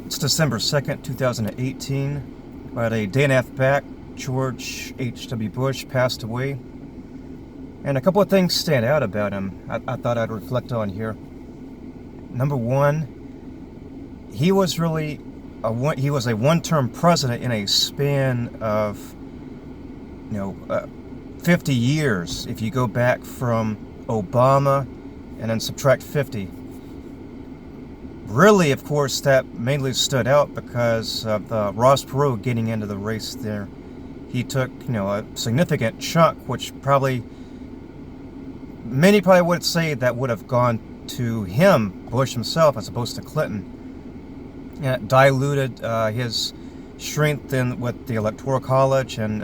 It's December 2nd, 2018. About a day and a half back, George H.W. Bush passed away. And a couple of things stand out about him I thought I'd reflect on here. Number one, he was really a one-term president in a span of 50 years. If you go back from Obama and then subtract 50. Really, of course, that mainly stood out because of Ross Perot getting into the race there. He took, a significant chunk, which many probably would say that would have gone to him, Bush himself, as opposed to Clinton. And it diluted his strength with the Electoral College and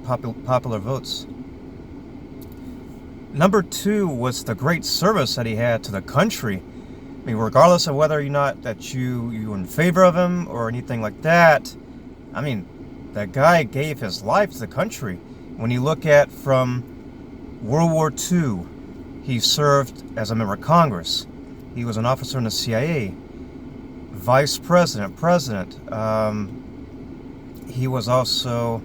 popular votes. Number two was the great service that he had to the country. I mean, regardless of whether or not that you're in favor of him or anything like that, I mean, that guy gave his life to the country. When you look at from World War II, he served as a member of Congress. He was an officer in the CIA, vice president, president. He was also,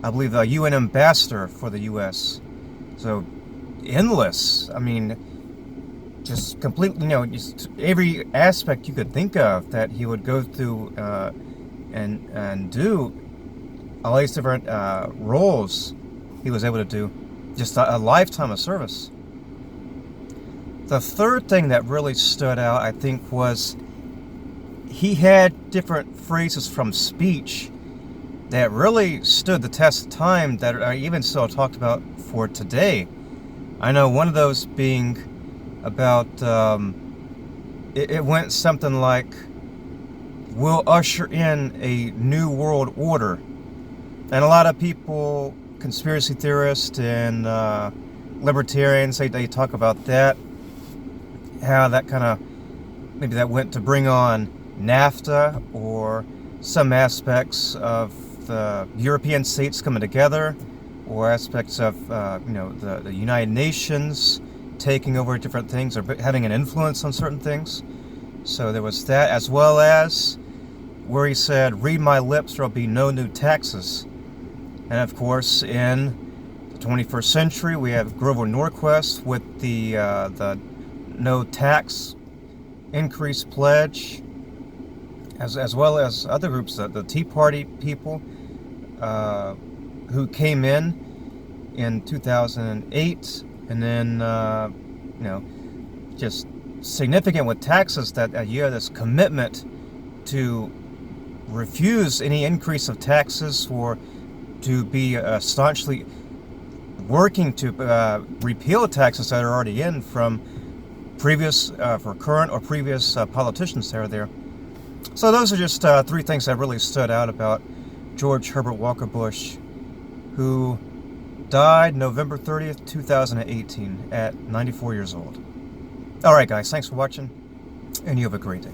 I believe, a UN ambassador for the U.S. So, endless. I mean, just completely, just every aspect you could think of that he would go through and do, all these different roles he was able to do. Just a lifetime of service. The third thing that really stood out, I think, was he had different phrases from speech that really stood the test of time that are even still talked about for today. I know one of those being about, it went something like, "We'll usher in a new world order." And a lot of people, conspiracy theorists and libertarians, they talk about that, how that kind of, maybe that went to bring on NAFTA or some aspects of the European states coming together, or aspects of the United Nations taking over different things or having an influence on certain things. So there was that, as well as where he said, "Read my lips, there'll be no new taxes." And of course, in the 21st century, we have Grover Norquist with the no tax increase pledge, as well as other groups, the Tea Party people who came in 2008, and then just significant with taxes, that you have this commitment to refuse any increase of taxes, or to be staunchly working to repeal taxes that are already in from previous, for current or previous politicians that are there. So those are just three things that really stood out about George Herbert Walker Bush, who died November 30th, 2018 at 94 years old. Alright guys, thanks for watching, and you have a great day.